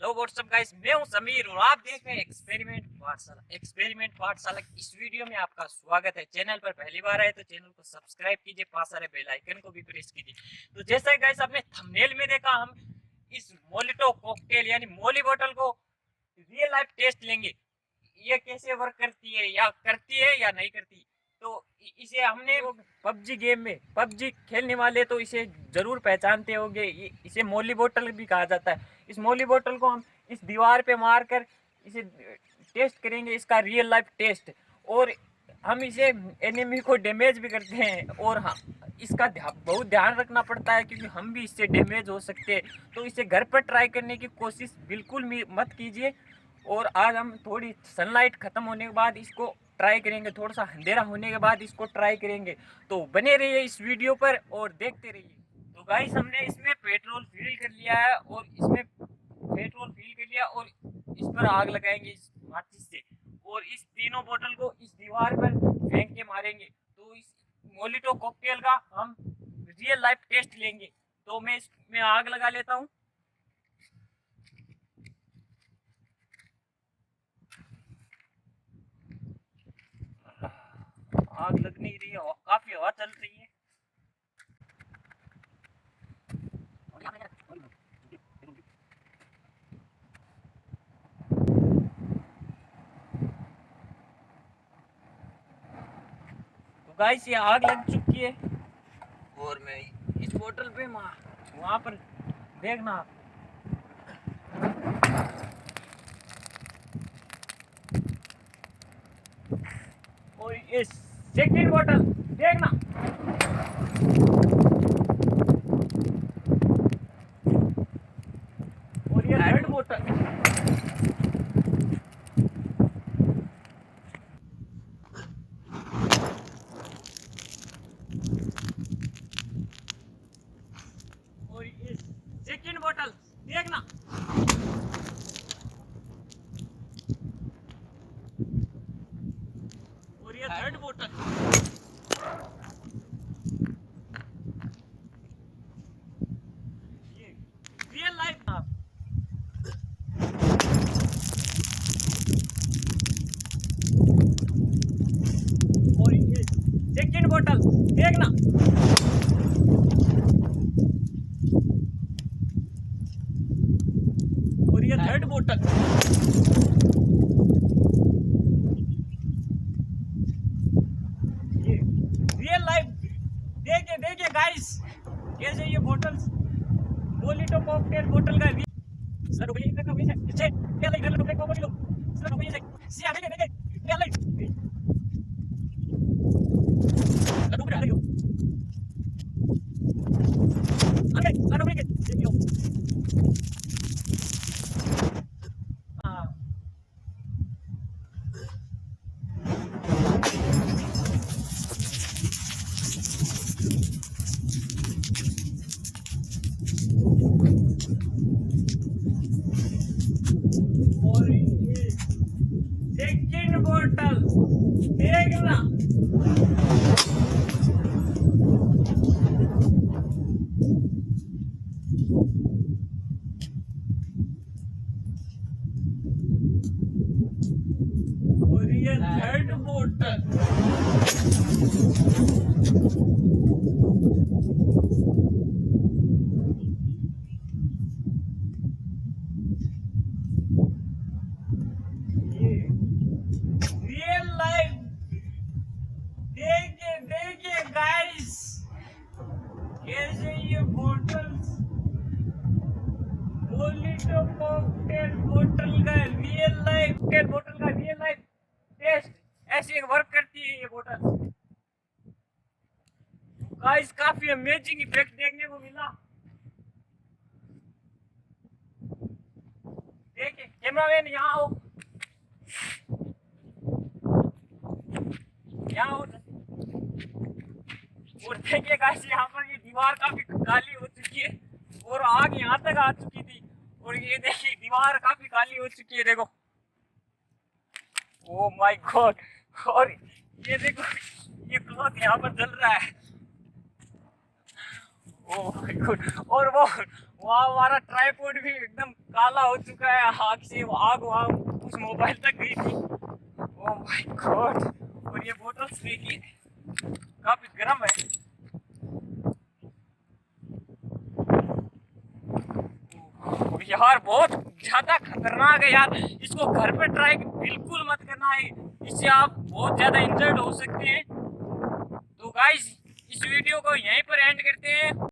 Hello what's up guys, मैं हूं समीर और आप देख रहे हैं एक्सपेरिमेंट पाठशाला। इस वीडियो में आपका स्वागत है। चैनल पर पहली बार आए तो चैनल को सब्सक्राइब कीजिए, पास वाले बेल आइकन को भी प्रेस कीजिए। तो जैसा गाइस आपने थंबनेल में देखा, हम इस मोलिटो कॉकटेल यानी मोली बोतल को रियल लाइफ टेस्ट लेंगे। ये कैसे वर्क करती है या नहीं करती। तो इसे हमने पबजी गेम में पबजी खेलने वाले तो इसे जरूर पहचानते होंगे। इसे मोली बोतल भी कहा जाता है। इस मोली बोतल को हम इस दीवार पे मारकर इसे टेस्ट करेंगे, इसका रियल लाइफ टेस्ट। और हम इसे एनिमी को डैमेज भी करते हैं और हाँ, इसका बहुत ध्यान रखना पड़ता है क्योंकि हम भी इससे डैमेज हो सकते हैं। तो इसे घर पर ट्राई करने की कोशिश बिल्कुल मत कीजिए। और आज हम थोड़ी सनलाइट खत्म होने के बाद इसको ट्राई करेंगे, थोड़ा सा अंधेरा होने के बाद इसको ट्राई करेंगे। तो बने रहिए इस वीडियो पर और देखते रहिए। तो गाइस, हमने इसमें पेट्रोल फिल कर लिया है और इस पर आग लगाएंगे इस माचिस से। और इस तीनों बोतल को इस दीवार पर फेंक के मारेंगे। तो इस मोलिटो कॉकटेल का हम रियल लाइफ टेस्ट लेंगे। तो मैं इसमें आग लगा लेता हूँ। आग लग नहीं रही है, काफी हवा चल रही है। तो गाइस, ये आग लग चुकी है और मैं इस बोतल पे वहां पर देखना आप। और ये सेकंड बोतल देखना। और ये थर्ड बोतल। और ये सेकंड बोतल देखना। और ये थर्ड बोतल। ये रियल लाइफ आप। और ये सेकंड बोतल देखना। और ये थर्ड बोतल। ये रियल लाइफ देखिए गाइस, कैसे ये बोतल्स मोलिटो कॉकटेल बोतल का सर रुपये इधर का पैसा छे क्या लाइट हेलो टोपे को बोलो सर रुपये से आगे देखे क्या लाइट अरे ऊपर आ गयो अरे रुपये के देखियो। हां, और ये सेकंड बोतल देखना। और ये थर्ड बोतल। ये रियल लाइफ देखिए गाइस, कैसे ये बोतल्स मोलिटो कॉकटेल बोतल का रियल लाइफ टेस्ट ऐसे वर्क करती है ये बोतल। गाइस, काफी अमेजिंग इफेक्ट देखने को मिला। देखिए कैमरामैन यहाँ हो, और देखिए गाइस, यहाँ पर ये दीवार काफी काली हो चुकी है और आग यहाँ तक आ चुकी थी। और ये देखिए दीवार काफी काली हो चुकी है, देखो। Oh my God. और ये देखो, ये क्लॉथ यहाँ पर जल रहा है। Oh my God. और वो वहाँ हमारा ट्राइपॉड भी एकदम काला हो चुका है आग से, आग वहाँ उस मोबाइल तक गई थी। Oh my God. और ये बोतल देखिए काफी गर्म है। यार बहुत ज्यादा खतरनाक है यार, इसको घर पे ट्राई बिल्कुल मत करना है, इससे आप बहुत ज्यादा इंजर्ड हो सकते हैं। तो गाइस इस वीडियो को यहीं पर एंड करते हैं।